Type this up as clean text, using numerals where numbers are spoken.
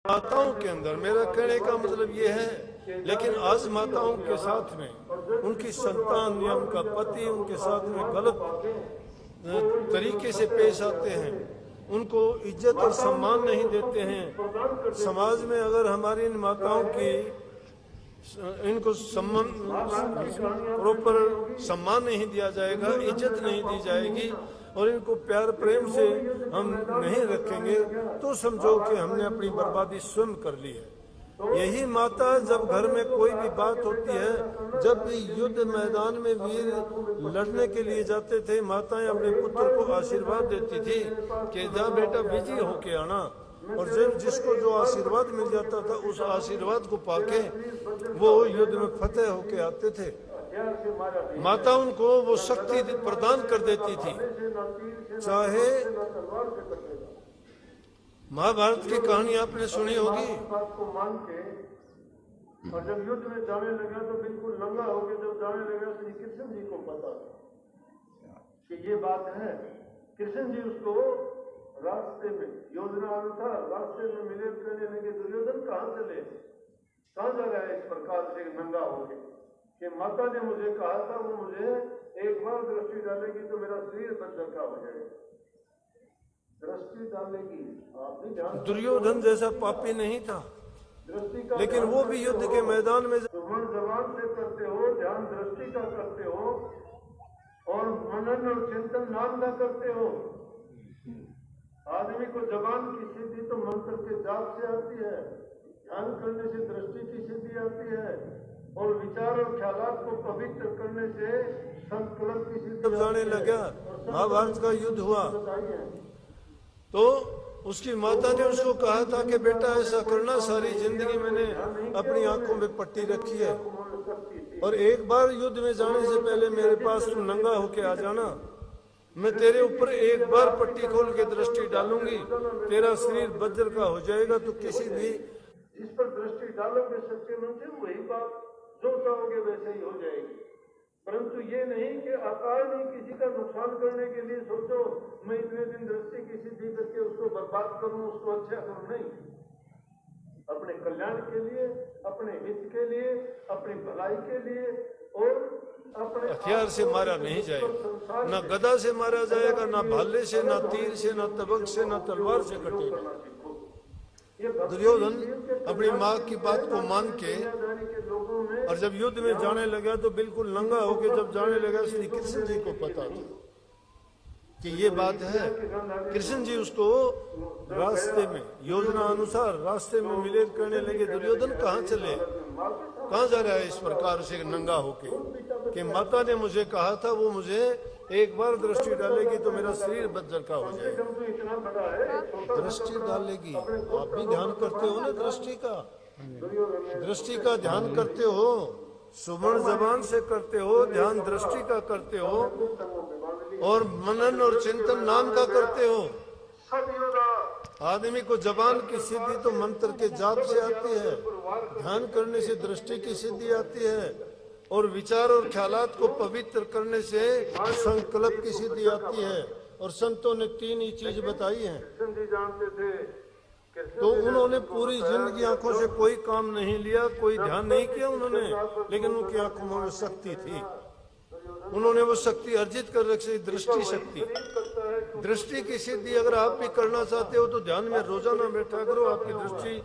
माताओं के अंदर, मेरा कहने का मतलब ये है, लेकिन आज माताओं के साथ में उनकी संतान या उनका पति उनके साथ में गलत तरीके से पेश आते हैं, उनको इज्जत और सम्मान नहीं देते हैं। समाज में अगर हमारी इन माताओं की इनको सम्मान प्रॉपर सम्मान नहीं दिया जाएगा, इज्जत नहीं दी जाएगी और इनको प्यार प्रेम से हम नहीं रखेंगे तो समझो कि हमने अपनी बर्बादी स्वयं कर ली है। यही माता जब घर में कोई भी बात होती है, जब भी युद्ध मैदान में वीर लड़ने के लिए जाते थे, माताएं अपने पुत्र को आशीर्वाद देती थी कि जा बेटा विजय होके आना, और जब जिसको जो आशीर्वाद मिल जाता था उस आशीर्वाद को पाके वो युद्ध में फतेह होके आते थे। माता उनको वो शक्ति प्रदान कर देती थी। चाहे महाभारत की कहानी आपने सुनी होगी, और जब युद्ध में जाने लगा तो बिल्कुल नंगा होकर जब जाने लगा, श्री कृष्ण जी को पता कि ये बात है। कृष्ण जी उसको रास्ते में योजना अनुसार रास्ते में मिले करने लगे, दुर्योधन कहाँ चले, कहाँ जा रहा है इस प्रकार से नंगा होके, कि माता ने मुझे कहा था वो मुझे एक बार दृष्टि डालेगी तो मेरा शरीर बंजर का हो जाएगा। दृष्टि डालेगी, आप भी ध्यान। दुर्योधन जैसा पापी नहीं था, लेकिन वो भी युद्ध के मैदान में सुमन जबान से करते हो, ध्यान दृष्टि का करते हो और मनन और चिंतन नाम का करते हो। आदमी को जबान की सिद्धि तो मंत्र के जाप से आती है, ध्यान करने से दृष्टि की सिद्धि आती है और विचार और ख्यालात को पवित्र करने से संकल्प की सिद्धि जाने लगा। महाभारत का युद्ध हुआ तो उसकी माता ने उसको कहा था कि बेटा ऐसा करना, सारी जिंदगी मैंने अपनी आंखों में पट्टी रखी है और एक बार युद्ध में जाने से पहले मेरे पास तू नंगा होके आ जाना, मैं तेरे ऊपर एक बार पट्टी खोल के दृष्टि डालूंगी, तेरा शरीर वज्र का हो जाएगा। तो किसी भी जिस पर दृष्टि डालोगे सच्चे मन से, वही बात जो चाहोगे वैसे ही हो जाएगी। परंतु ये नहीं कि अकारण ही किसी का नुकसान करने के लिए सोचो मैं इतने दिन दृष्टि की सिद्धि करके उसको बर्बाद करूं, उसको अच्छा करूं, नहीं। अपने कल्याण के लिए, अपने हित के लिए, अपनी भलाई के लिए और अपने हथियार से मारा नहीं जाएगा, ना गदा से मारा जाएगा, ना भाले से, ना तीर से, ना तबक से, ना तलवार से कटेगा। दुर्योधन अपनी माँ की बात को मान के और जब युद्ध में जाने लगा तो बिल्कुल नंगा होके जब जाने लगा, श्री कृष्ण जी को पता था कि ये बात है। कृष्ण जी उसको रास्ते में योजना अनुसार रास्ते में मिले करने लगे, दुर्योधन कहाँ चले, कहाँ जा रहा है इस प्रकार से नंगा होके, कि माता ने मुझे कहा था वो मुझे एक बार दृष्टि डालेगी तो मेरा शरीर वज्र का हो जाएगा। दृष्टि डालेगी, आप भी ध्यान करते हो ना दृष्टि का, दृष्टि का ध्यान करते हो, सुवर्ण जबान से करते हो, ध्यान दृष्टि का करते हो और मनन और चिंतन नाम का करते हो। आदमी को जबान की सिद्धि तो मंत्र के जाप से आती है, ध्यान करने से दृष्टि की सिद्धि आती है और विचार और ख्यालात को पवित्र करने से संकल्प की सिद्धि आती है। और संतों ने तीन ही चीज बताई है। तो उन्होंने पूरी जिंदगी आंखों से कोई काम नहीं लिया, कोई ध्यान नहीं किया उन्होंने, लेकिन उनकी आंखों में शक्ति थी, उन्होंने वो शक्ति अर्जित कर रखी, दृष्टि शक्ति। दृष्टि की सिद्धि अगर आप भी करना चाहते हो तो ध्यान में रोजाना बैठा करो, आपकी दृष्टि